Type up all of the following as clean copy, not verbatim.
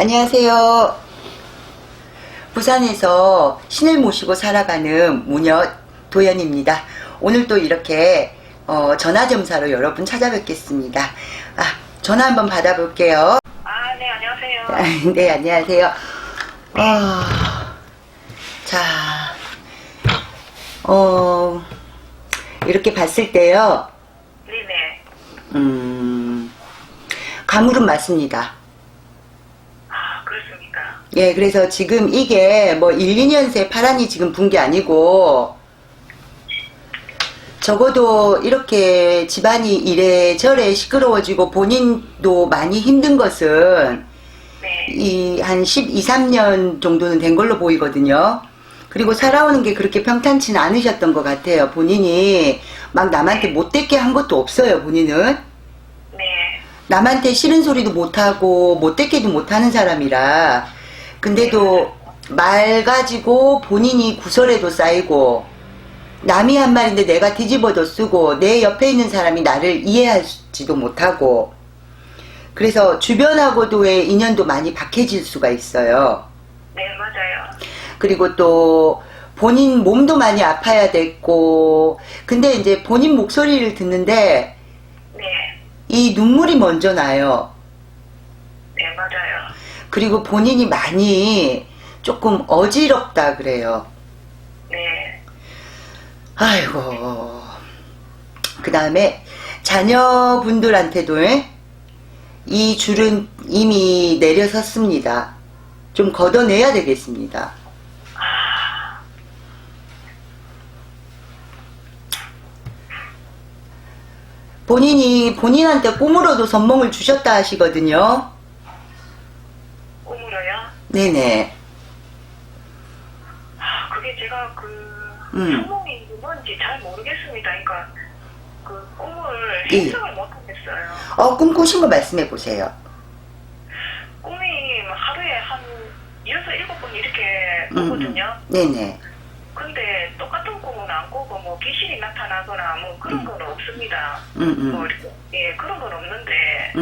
안녕하세요. 부산에서 신을 모시고 살아가는 무녀 도연입니다. 오늘 또 이렇게 전화점사로 여러분 찾아뵙겠습니다. 전화 한번 받아볼게요. 네, 안녕하세요. 네, 안녕하세요. 자, 이렇게 봤을 때요. 네네. 가물은 맞습니다. 그렇습니까? 예, 그래서 지금 이게 뭐 1, 2년 새 파란이 지금 분 게 아니고, 적어도 이렇게 집안이 이래저래 시끄러워지고 본인도 많이 힘든 것은 네. 이 한 12, 13년 정도는 된 걸로 보이거든요. 그리고 살아오는 게 그렇게 평탄치는 않으셨던 것 같아요. 본인이 막 남한테 못되게 한 것도 없어요, 본인은. 네. 남한테 싫은 소리도 못하고 못되게도 못하는 사람이라. 근데도 말 가지고 본인이 구설에도 쌓이고, 남이 한 말인데 내가 뒤집어도 쓰고, 내 옆에 있는 사람이 나를 이해하지도 못하고, 그래서 주변하고도의 인연도 많이 박해질 수가 있어요. 네, 맞아요. 그리고 또 본인 몸도 많이 아파야 됐고, 근데 이제 본인 목소리를 듣는데 네. 이 눈물이 먼저 나요. 네, 맞아요. 그리고 본인이 많이 조금 어지럽다 그래요. 네. 아이고. 그 다음에 자녀분들한테도 이 줄은 이미 내려섰습니다. 좀 걷어내야 되겠습니다. 본인이 본인한테 꿈으로도 선몽을 주셨다 하시거든요. 꿈으로요? 네네. 그게 제가 성몽이 뭔지 잘 모르겠습니다. 그러니까 그 꿈을 예. 해석을 못하겠어요. 꿈 꾸신 거 말씀해 보세요. 꿈이 하루에 한 6, 7번 이렇게 꾸거든요. 네네. 근데 똑같은 꿈은 안 꾸고 뭐 귀신이 나타나거나 뭐 그런 건 없습니다. 뭐 이렇게, 그런 건 없는데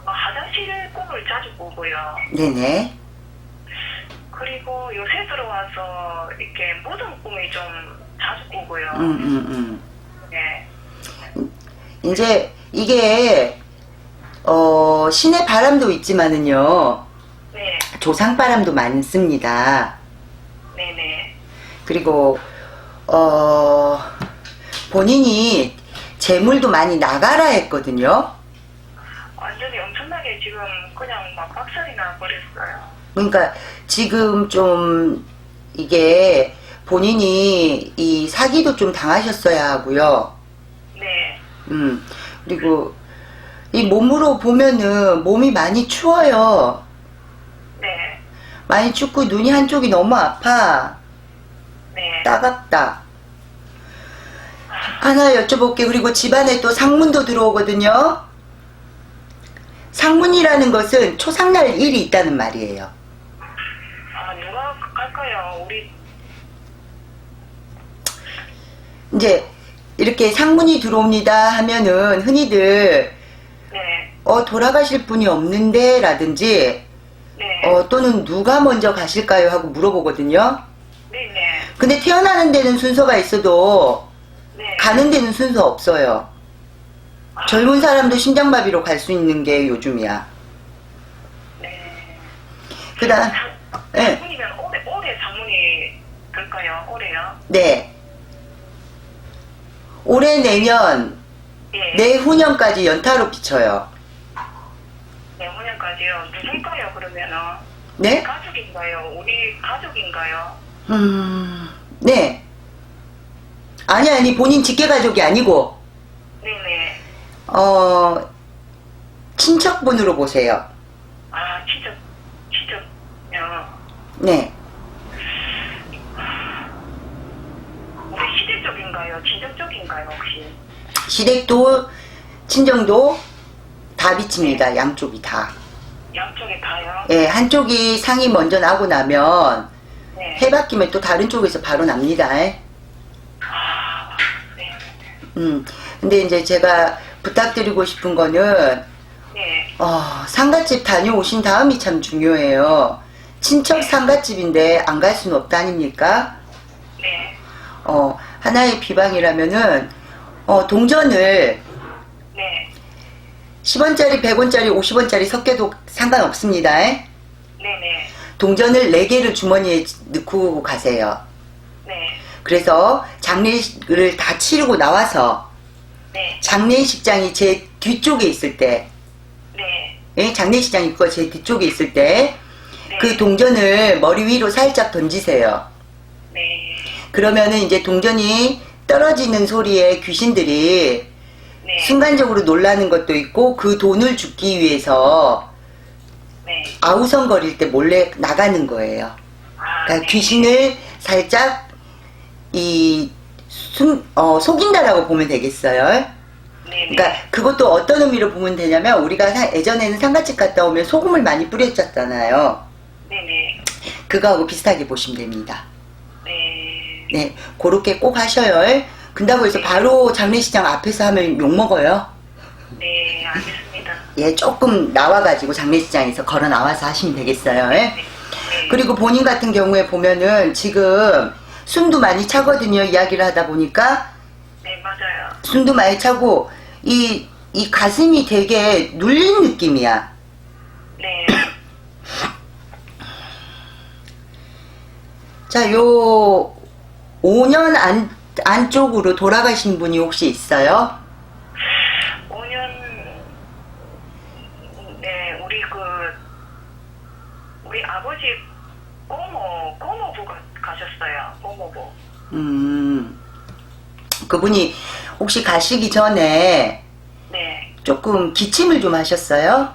화장실 꿈을 자주 꾸고요. 네네. 그리고 요새 들어와서 이렇게 모든 꿈이 좀 자주 꾸고요. 네. 이제 이게 신의 바람도 있지만은요. 네. 조상 바람도 많습니다. 네네. 그리고 본인이 재물도 많이 나가라 했거든요. 완전히 엄청나게 지금 그냥 막 박살이 나버렸어요. 그러니까 지금 좀 이게 본인이 이 사기도 좀 당하셨어야 하고요. 네. 그리고 이 몸으로 보면은 몸이 많이 추워요. 네. 많이 춥고 눈이 한쪽이 너무 아파. 네. 따갑다. 하나 여쭤볼게. 그리고 집안에 또 상문도 들어오거든요. 상문이라는 것은 초상날 일이 있다는 말이에요. 누가 갈까요? 우리. 이제 이렇게 상문이 들어옵니다 하면은 흔히들 네. 돌아가실 분이 없는데 라든지 네. 또는 누가 먼저 가실까요 하고 물어보거든요. 네네. 근데 태어나는 데는 순서가 있어도 네. 가는 데는 순서 없어요. 젊은 사람도 심장마비로 갈 수 있는 게 요즘이야. 네. 그다음 네. 상문이면 올해 상문이 될까요? 올해요? 네. 올해 내년 예. 내후년까지 연타로 비쳐요. 내후년까지요. 누굴까요? 그러면은. 네? 가족인가요? 우리 가족인가요? 네. 아니 본인 직계가족이 아니고 네네. 친척분으로 보세요. 친척요. 네. 우리 시댁 쪽인가요? 친정 쪽인가요, 혹시? 시댁도 친정도 다 비칩니다. 양쪽이 다. 양쪽에 다요? 예, 한쪽이 상이 먼저 나고 나면 네. 해바뀌면 또 다른 쪽에서 바로 납니다. 네. 근데 이제 제가 부탁드리고 싶은 거는 네. 상갓집 다녀오신 다음이 참 중요해요. 친척 상갓집인데 안 갈 수는 없다 아닙니까? 네. 하나의 비방이라면은, 동전을 네. 10원짜리, 100원짜리, 50원짜리 섞여도 상관없습니다. 네네. 동전을 4개를 주머니에 넣고 가세요. 네. 그래서 장례를 다 치르고 나와서 네. 장례식장이 제 뒤쪽에 있을 때, 네. 장례식장 입구가 제 뒤쪽에 있을 때, 네. 그 동전을 머리 위로 살짝 던지세요. 네. 그러면은 이제 동전이 떨어지는 소리에 귀신들이 네. 순간적으로 놀라는 것도 있고, 그 돈을 줍기 위해서 네. 아우성거릴 때 몰래 나가는 거예요. 그러니까 네. 귀신을 살짝 속인다라고 보면 되겠어요. 네. 그러니까 그것도 어떤 의미로 보면 되냐면, 우리가 예전에는 상갓집 갔다 오면 소금을 많이 뿌렸잖아요. 네네. 그거하고 비슷하게 보시면 됩니다. 네. 네, 그렇게 꼭 하셔요. 근다고 해서 바로 장례식장 앞에서 하면 욕먹어요. 네, 알겠습니다. 예, 조금 나와가지고 장례식장에서 걸어 나와서 하시면 되겠어요. 네. 그리고 본인 같은 경우에 보면은 지금 숨도 많이 차거든요. 이야기를 하다 보니까 네, 맞아요. 숨도 많이 차고 이 가슴이 되게 눌린 느낌이야. 네. 자, 요 5년 안쪽으로 돌아가신 분이 혹시 있어요? 5년, 네, 우리 아버지 고모부가 가셨어요. 고모부. 그분이 혹시 가시기 전에 네. 조금 기침을 좀 하셨어요?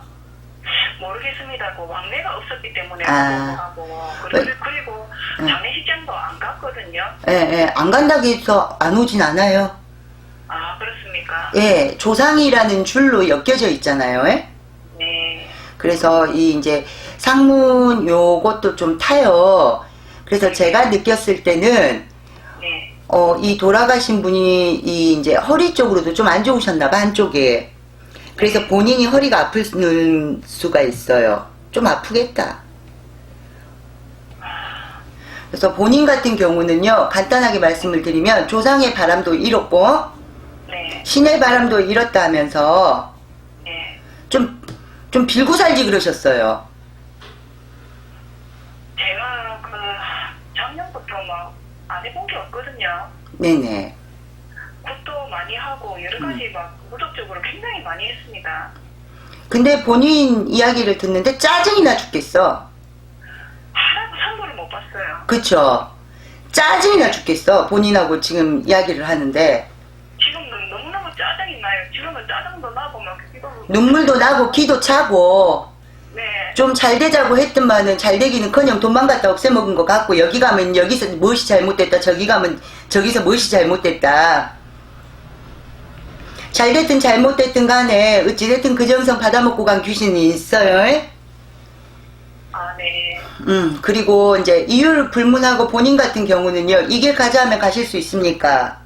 모르겠습니다. 그 왕래가 없었기 때문에 아. 고모하고 그리고 장례식장도 안 갔거든요. 예, 안 간다고 해서 안 오진 않아요. 아, 그렇습니까? 예, 조상이라는 줄로 엮여져 있잖아요. 예? 네. 그래서 이제 상문 요것도 좀 타요. 그래서 제가 느꼈을 때는 네. 이 돌아가신 분이 이제 허리 쪽으로도 좀 안 좋으셨나 봐, 한쪽에. 그래서 본인이 허리가 아플 수가 있어요. 좀 아프겠다. 그래서 본인 같은 경우는요, 간단하게 말씀을 드리면 조상의 바람도 잃었고 네. 신의 바람도 잃었다 하면서 네. 좀 빌고 살지 그러셨어요. 제가 작년부터 막 안 해본 게 없거든요. 네네. 굿도 많이 하고 여러 가지 막 무적적으로 굉장히 많이 했습니다. 근데 본인 이야기를 듣는데 짜증이 나 죽겠어. 하나도 선물을 못 봤어요. 그쵸? 짜증이 나 죽겠어. 본인하고 지금 이야기를 하는데 지금은 너무너무 짜증이 나요. 지금은 짜증도 나고 막 눈물도 나고 기도 차고 네. 좀 잘 되자고 했더만은 잘 되기는커녕 돈만 갖다 없애먹은 것 같고, 여기 가면 여기서 무엇이 잘못됐다, 저기 가면 저기서 무엇이 잘못됐다. 잘 됐든 잘못됐든 간에 어찌됐든 그 정성 받아먹고 간 귀신이 있어요. 아, 네. 그리고 이제 이유를 불문하고 본인 같은 경우는요, 이 길 가자 하면 가실 수 있습니까?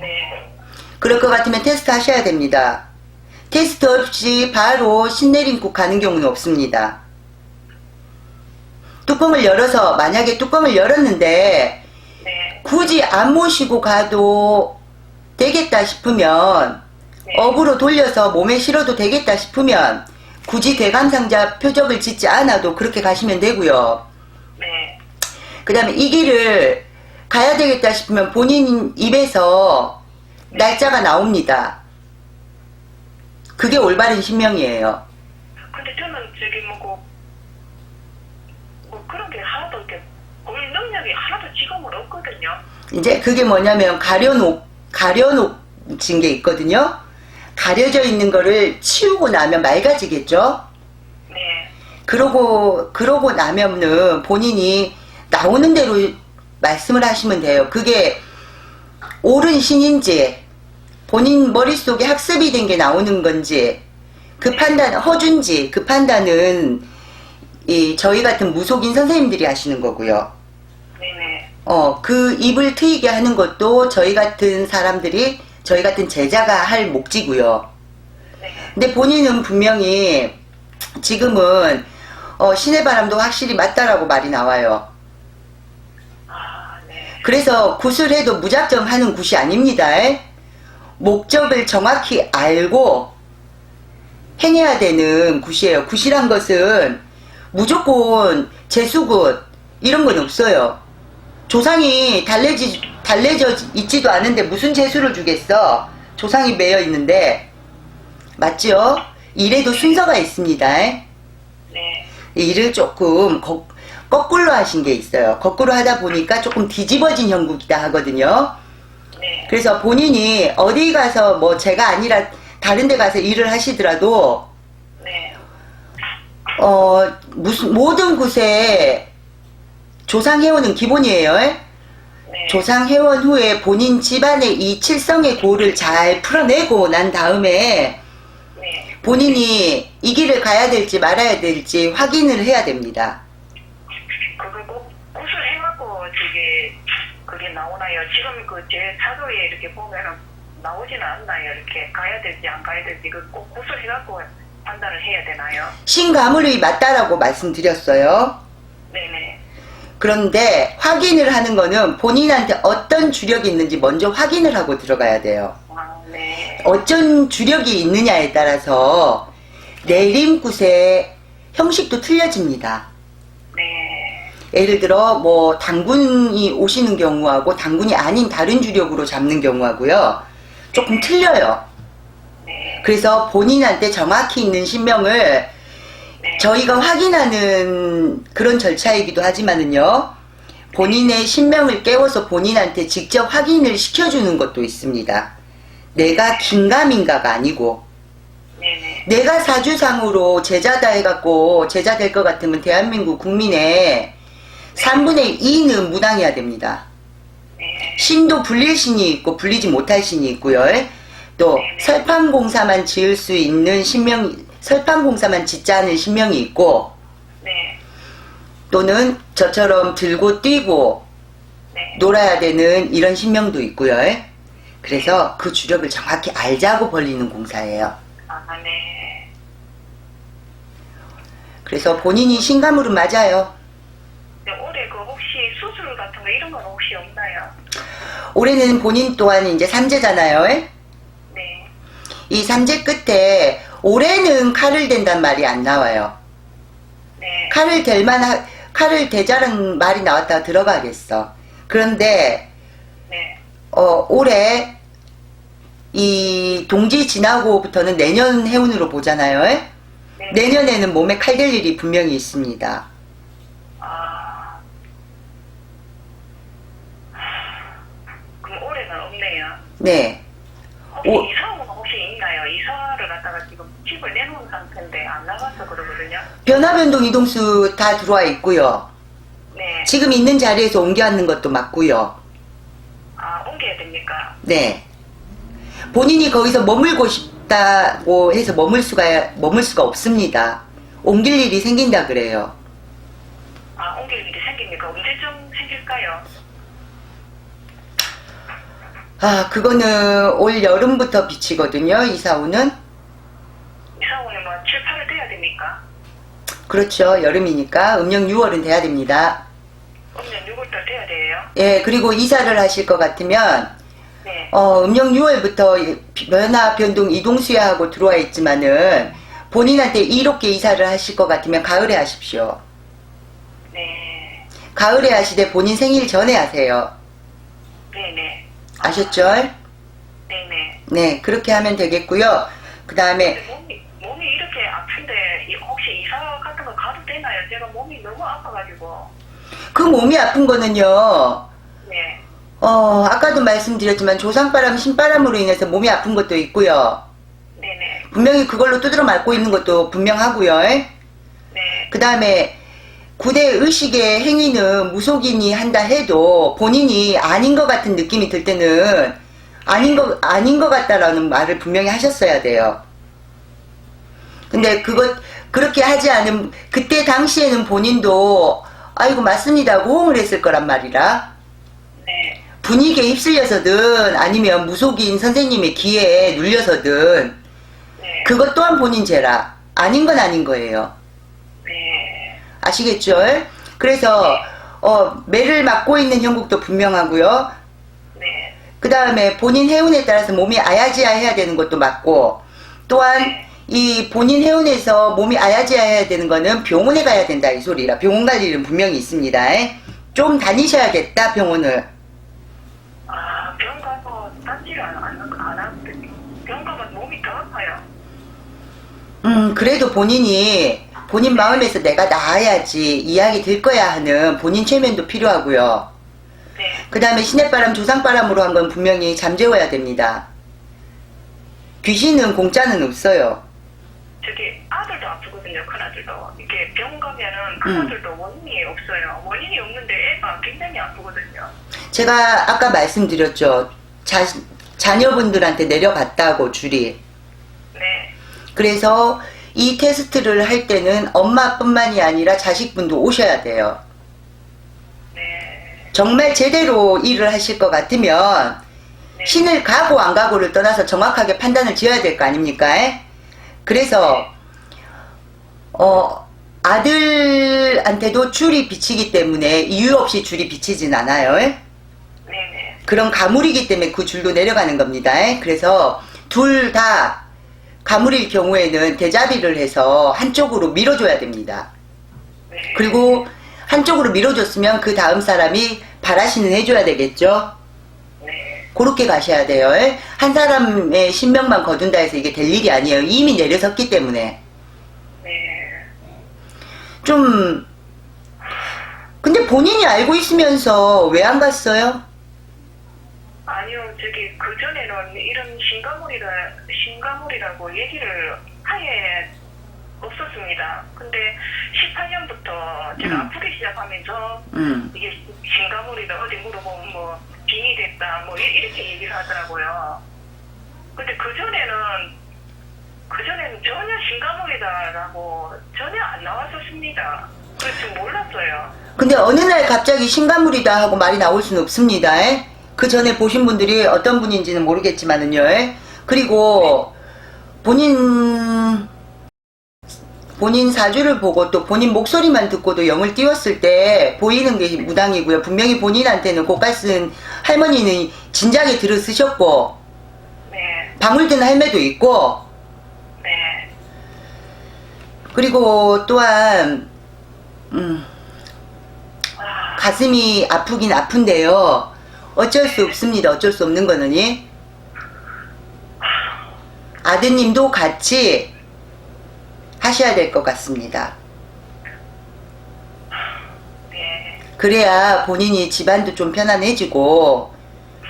네. 그럴 것 같으면 테스트 하셔야 됩니다. 테스트 없이 바로 신내림국 가는 경우는 없습니다. 뚜껑을 열어서, 만약에 뚜껑을 열었는데 네. 굳이 안 모시고 가도 되겠다 싶으면, 네. 업으로 돌려서 몸에 실어도 되겠다 싶으면 굳이 대감상자 표적을 짓지 않아도 그렇게 가시면 되고요. 네. 그 다음에 이 길을 가야 되겠다 싶으면 본인 입에서 날짜가 나옵니다. 그게 올바른 신명이에요. 근데 저는 그런 게 하나도 이렇게 볼 능력이 하나도 지금은 없거든요. 이제 그게 뭐냐면 가려놓진 게 있거든요. 가려져 있는 거를 치우고 나면 맑아지겠죠. 네. 그러고 나면은 본인이 나오는 대로 말씀을 하시면 돼요. 그게 옳은 신인지, 본인 머릿속에 학습이 된 게 나오는 건지, 그 판단, 허준지, 그 판단은 저희 같은 무속인 선생님들이 하시는 거고요. 네네. 그 입을 트이게 하는 것도 저희 같은 사람들이, 저희 같은 제자가 할 몫이고요. 네. 근데 본인은 분명히 지금은 신의 바람도 확실히 맞다라고 말이 나와요. 아, 네. 그래서 굿을 해도 무작정 하는 굿이 아닙니다. 목적을 정확히 알고 행해야 되는 굿이에요. 굿이란 것은 무조건 재수굿 이런 건 없어요. 조상이 달래져 있지도 않은데 무슨 재수를 주겠어? 조상이 매여 있는데. 맞죠? 일에도 순서가 있습니다. 네. 일을 조금 거꾸로 하신 게 있어요. 거꾸로 하다 보니까 조금 뒤집어진 형국이다 하거든요. 네. 그래서 본인이 어디 가서 뭐 제가 아니라 다른 데 가서 일을 하시더라도 네. 모든 곳에 조상회원은 기본이에요. 네. 조상회원 후에 본인 집안의 이 칠성의 고를 잘 풀어내고 난 다음에 네. 본인이 이 길을 가야 될지 말아야 될지 확인을 해야 됩니다. 그거 꼭 굿을 해갖고 그게 나오나요? 지금 그 제 사도에 이렇게 보면은 나오지는 않나요? 이렇게 가야 될지 안 가야 될지 꼭 굿을 해갖고 판단을 해야 되나요? 신가물이 맞다라고 말씀드렸어요. 네네. 그런데 확인을 하는 거는 본인한테 어떤 주력이 있는지 먼저 확인을 하고 들어가야 돼요. 아, 네. 어쩐 주력이 있느냐에 따라서 내림굿의 형식도 틀려집니다. 네. 예를 들어 뭐 당군이 오시는 경우하고 당군이 아닌 다른 주력으로 잡는 경우하고요. 조금 틀려요. 네. 그래서 본인한테 정확히 있는 신명을 네. 저희가 확인하는 그런 절차이기도 하지만은요. 본인의 신명을 깨워서 본인한테 직접 확인을 시켜주는 것도 있습니다. 내가 긴가민가가 아니고 네네. 내가 사주상으로 제자다 해갖고 제자 될 것 같으면 대한민국 국민의 3분의 2는 무당해야 됩니다. 네. 신도 불릴 신이 있고 불리지 못할 신이 있고요. 또 설판공사만 지을 수 있는 신명, 설판공사만 짓자 하는 신명이 있고 네. 또는 저처럼 들고 뛰고 네. 놀아야 되는 이런 신명도 있고요. 그래서 그 주력을 정확히 알자고 벌리는 공사예요. 아, 네. 그래서 본인이 신가물은 맞아요. 네, 올해 그 혹시 수술 같은 거 이런 건 혹시 없나요? 올해는 본인 또한 이제 삼재잖아요. 네. 이 삼재 끝에 올해는 칼을 댄단 말이 안 나와요. 네. 칼을 대자는 말이 나왔다가 들어가겠어. 그런데 네. 올해 이 동지 지나고부터는 내년 해운으로 보잖아요. 네. 내년에는 몸에 칼 댈 일이 분명히 있습니다. 아. 그럼 올해는 없네요. 네. 혹시 오- 이사는 혹시 있나요? 이사를 갖다가 지금 집을 내놓은 상태인데 안 나가서 그러거든요. 변화 변동 이동수 다 들어와 있고요. 네. 지금 있는 자리에서 옮겨 앉는 것도 맞고요. 아, 옮겨야 됩니까? 네. 본인이 거기서 머물고 싶다고 해서 머물 수가 없습니다. 옮길 일이 생긴다 그래요. 아, 옮길 일이 생깁니까? 언제쯤 생길까요? 그거는 올 여름부터 비치거든요, 이사오는. 이사 오면 뭐 7, 8월 돼야 됩니까? 그렇죠, 여름이니까. 음력 6월은 돼야 됩니다. 음년 6월달 돼야 돼요? 예, 그리고 이사를 하실 것 같으면, 네. 음력 6월부터 변화, 변동, 이동수야하고 들어와 있지만은, 본인한테 이롭게 이사를 하실 것 같으면 가을에 하십시오. 네. 가을에 하시되 본인 생일 전에 하세요. 네네. 아셨죠? 네네. 네, 그렇게 하면 되겠고요. 그 다음에, 근데 몸이 이렇게 아픈데 혹시 이사 같은 거 가도 되나요? 제가 몸이 너무 아파가지고. 그 몸이 아픈 거는요, 네. 아까도 말씀드렸지만 조상바람, 신바람으로 인해서 몸이 아픈 것도 있고요. 네네. 분명히 그걸로 두드러 맞고 있는 것도 분명하고요. 네. 그 다음에 구대 의식의 행위는 무속인이 한다 해도 본인이 아닌 것 같은 느낌이 들 때는 아닌 것 같다라는 말을 분명히 하셨어야 돼요. 근데 그렇게 하지 않은, 그때 당시에는 본인도 아이고 맞습니다 하고 호응을 했을 거란 말이라. 네. 분위기에 휩쓸려서든 아니면 무속인 선생님의 기회에 눌려서든 네. 그것 또한 본인 죄라. 아닌 건 아닌 거예요. 네. 아시겠죠? 그래서 매를 맞고 있는 형국도 분명하고요. 네. 그 다음에 본인 해운에 따라서 몸이 아야지야해야 되는 것도 맞고, 또한 이 본인 해운에서 몸이 아야지야해야 되는 거는 병원에 가야 된다 이 소리라. 병원 갈 일은 분명히 있습니다. 좀 다니셔야겠다 병원을. 아, 병 가서 딴지를 안 하거든요. 병 가면 몸이 더 아파요. 그래도 본인 마음에서 내가 나아야지 이야기 될 거야 하는 본인 최면도 필요하고요. 네. 그 다음에 시냇바람 조상바람으로 한 건 분명히 잠재워야 됩니다. 귀신은 공짜는 없어요. 저기 아들도 아프거든요. 큰아들도. 이게 병 가면은 큰아들도 원인이 없어요. 원인이 없는데 애가 굉장히 아프거든요. 제가 아까 말씀드렸죠. 자녀분들한테 내려갔다고 줄이. 네. 그래서 이 테스트를 할 때는 엄마뿐만이 아니라 자식분도 오셔야 돼요. 네. 정말 제대로 일을 하실 것 같으면 네. 신을 가고 안 가고를 떠나서 정확하게 판단을 지어야 될 거 아닙니까? 그래서 아들한테도 줄이 비치기 때문에 이유 없이 줄이 비치진 않아요. 네네. 그런 가물이기 때문에 그 줄도 내려가는 겁니다. 그래서 둘 다 가물일 경우에는 대자비를 해서 한쪽으로 밀어줘야 됩니다. 네. 그리고 한쪽으로 밀어줬으면 그 다음 사람이 바라시는 해줘야 되겠죠. 네. 그렇게 가셔야 돼요. 한 사람의 신명만 거둔다 해서 이게 될 일이 아니에요. 이미 내려섰기 때문에. 네. 좀 근데 본인이 알고 있으면서 왜 안 갔어요? 아니요, 저기 그전에는 이런 신가물이라고 얘기를 아예 없었습니다. 근데 18년부터 제가 아프기 시작하면서 이게 신가물이다 어디 물어보면 뭐 빙이 됐다 뭐 이렇게 얘기를 하더라고요. 근데 그전에는 전혀 신가물이다라고 전혀 안 나왔었습니다. 그래서 몰랐어요. 근데 어느 날 갑자기 신가물이다 하고 말이 나올 수는 없습니다. 그 전에 보신 분들이 어떤 분인지는 모르겠지만은요. 그리고 본인 사주를 보고 또 본인 목소리만 듣고도 영을 띄웠을 때 보이는 게 무당이고요. 분명히 본인한테는 고깔 쓴 할머니는 진작에 들어쓰셨고, 네. 방울 든 할매도 있고, 네. 그리고 또한 아, 가슴이 아프긴 아픈데요. 어쩔 수 없습니다. 어쩔 수 없는 거는 아드님도 같이 하셔야 될 것 같습니다. 네. 그래야 본인이 집안도 좀 편안해지고 네.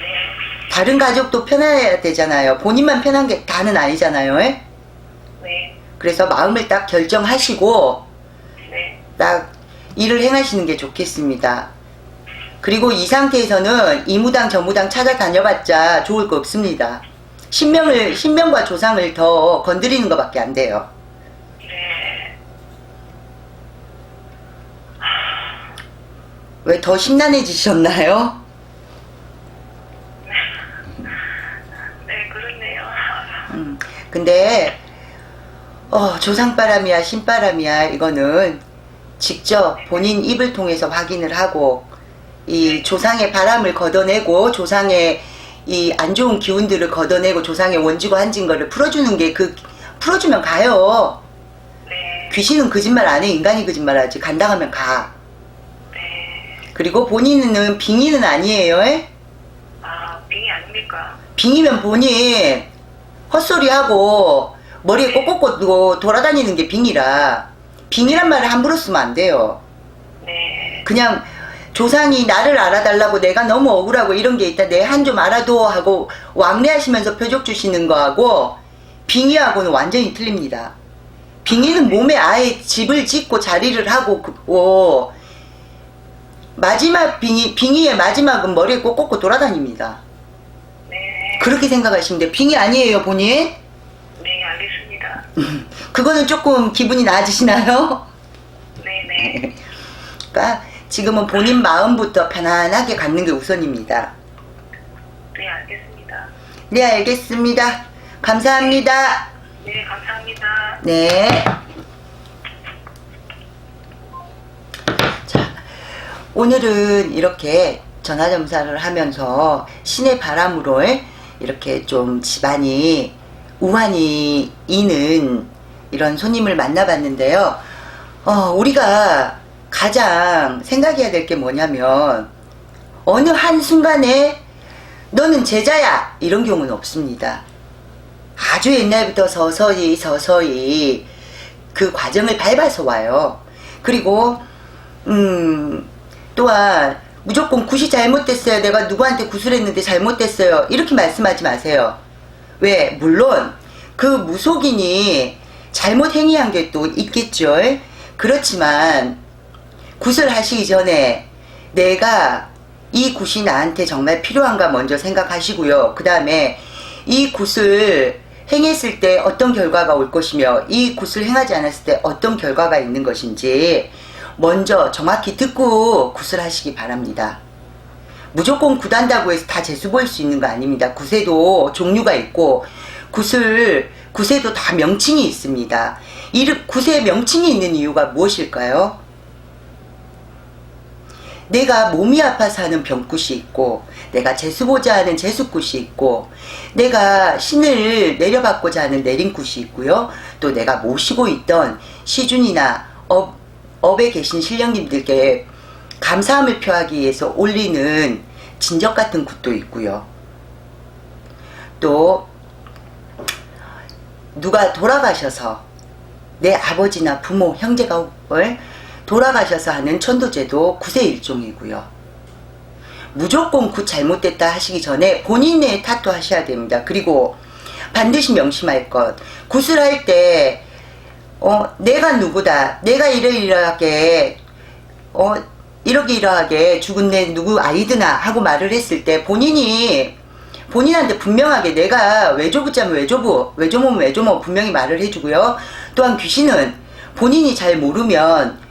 다른 가족도 편해야 되잖아요. 본인만 편한 게 다는 아니잖아요. 네. 그래서 마음을 딱 결정하시고 네. 딱 일을 행하시는 게 좋겠습니다. 그리고 이 상태에서는 이 무당 저 무당 찾아다녀봤자 좋을 거 없습니다. 신명과 조상을 더 건드리는 것밖에 안 돼요. 네. 왜 더 심란해지셨나요? 네, 그렇네요. 근데 조상바람이야 신바람이야 이거는 직접 본인 입을 통해서 확인을 하고 이 조상의 바람을 걷어내고 조상의 이 안 좋은 기운들을 걷어내고 조상의 원지고 한진 거를 풀어주는 게 풀어주면 가요. 네. 귀신은 거짓말 안 해. 인간이 거짓말하지. 간다 하면 가. 네. 그리고 본인은 빙의는 아니에요. 아, 빙이 아닙니까? 빙이면 본인 헛소리하고 머리에 꼭꼭 꽂고 돌아다니는 게 빙이라. 빙이란 말을 함부로 쓰면 안 돼요. 네. 그냥 조상이 나를 알아달라고 내가 너무 억울하고 이런 게 있다 내 한 좀 알아둬 하고 왕래하시면서 표적 주시는 거하고 빙의하고는 완전히 틀립니다. 빙의는 몸에 아예 집을 짓고 자리를 하고 마지막 빙의의 마지막은 머리에 꼭 꽂고 돌아다닙니다. 네. 그렇게 생각하시면 돼요. 빙의 아니에요 본인? 네, 알겠습니다. 그거는 조금 기분이 나아지시나요? 네네. 그러니까 지금은 본인 마음부터 편안하게 갖는 게 우선입니다. 네, 알겠습니다. 네, 알겠습니다. 감사합니다. 네, 감사합니다. 네. 자, 오늘은 이렇게 전화점사를 하면서 신의 바람으로 이렇게 좀 집안이 우환이 이는 이런 손님을 만나봤는데요. 우리가 가장 생각해야 될 게 뭐냐면 어느 한순간에 너는 제자야 이런 경우는 없습니다. 아주 옛날부터 서서히 그 과정을 밟아서 와요. 그리고 또한 무조건 굿이 잘못됐어요. 내가 누구한테 굿을 했는데 잘못됐어요. 이렇게 말씀하지 마세요. 왜? 물론 그 무속인이 잘못 행위한 게 또 있겠죠. 그렇지만 굿을 하시기 전에 내가 이 굿이 나한테 정말 필요한가 먼저 생각하시고요. 그 다음에 이 굿을 행했을 때 어떤 결과가 올 것이며 이 굿을 행하지 않았을 때 어떤 결과가 있는 것인지 먼저 정확히 듣고 굿을 하시기 바랍니다. 무조건 굿한다고 해서 다 재수 보일 수 있는 거 아닙니다. 굿에도 종류가 있고 굿에도 다 명칭이 있습니다. 굿에 명칭이 있는 이유가 무엇일까요? 내가 몸이 아파서 하는 병굿이 있고 내가 재수보자 하는 재수굿이 있고 내가 신을 내려받고자 하는 내림굿이 있고요. 또 내가 모시고 있던 시준이나 업에 계신 신령님들께 감사함을 표하기 위해서 올리는 진적 같은 굿도 있고요. 또 누가 돌아가셔서 내 아버지나 부모, 형제가 돌아가셔서 하는 천도제도 굿의 일종이고요. 무조건 굿 잘못됐다 하시기 전에 본인의 탓도 하셔야 됩니다. 그리고 반드시 명심할 것, 굿을 할 때 내가 누구다, 내가 이러이러하게 이러이러하게 죽은 내 누구 아이드나 하고 말을 했을 때 본인한테 분명하게 내가 외조부자면 외조부, 외조모면 외조모 분명히 말을 해주고요. 또한 귀신은 본인이 잘 모르면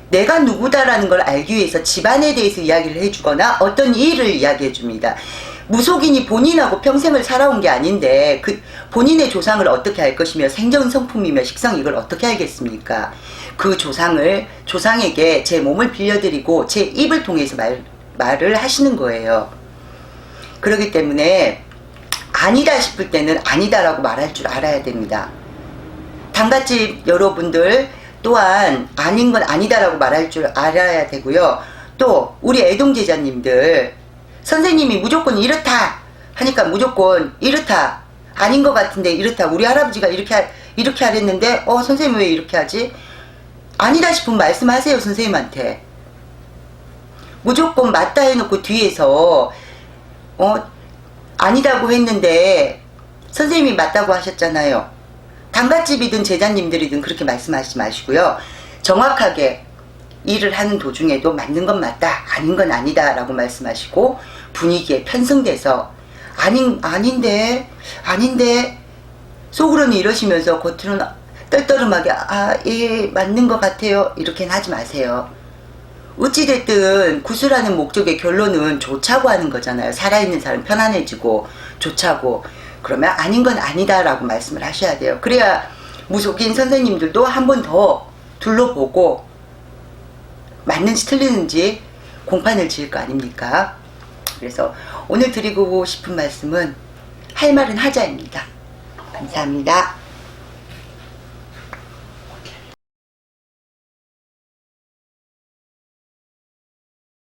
내가 누구다라는 걸 알기 위해서 집안에 대해서 이야기를 해주거나 어떤 일을 이야기해 줍니다. 무속인이 본인하고 평생을 살아온 게 아닌데 본인의 조상을 어떻게 알 것이며 생전성품이며 식성 이걸 어떻게 알겠습니까? 그 조상에게 제 몸을 빌려드리고 제 입을 통해서 말을 하시는 거예요. 그렇기 때문에 아니다 싶을 때는 아니다라고 말할 줄 알아야 됩니다. 당갓집 여러분들 또한 아닌 건 아니다라고 말할 줄 알아야 되고요. 또 우리 애동제자님들 선생님이 무조건 이렇다 하니까 무조건 이렇다, 아닌 것 같은데 이렇다, 우리 할아버지가 이렇게 하랬는데 선생님 왜 이렇게 하지? 아니다 싶으면 말씀하세요. 선생님한테. 무조건 맞다 해놓고 뒤에서 아니다고 했는데 선생님이 맞다고 하셨잖아요. 당갓집이든 제자님들이든 그렇게 말씀하시지 마시고요. 정확하게 일을 하는 도중에도 맞는 건 맞다, 아닌 건 아니다 라고 말씀하시고 분위기에 편승돼서 아닌데 속으로는 이러시면서 겉으로는 떨떠름하게 예 맞는 것 같아요 이렇게는 하지 마세요. 어찌됐든 구슬하는 목적의 결론은 좋자고 하는 거잖아요. 살아있는 사람 편안해지고 좋자고. 그러면 아닌 건 아니다 라고 말씀을 하셔야 돼요. 그래야 무속인 선생님들도 한 번 더 둘러보고 맞는지 틀리는지 공판을 지을 거 아닙니까? 그래서 오늘 드리고 싶은 말씀은 할 말은 하자입니다. 감사합니다.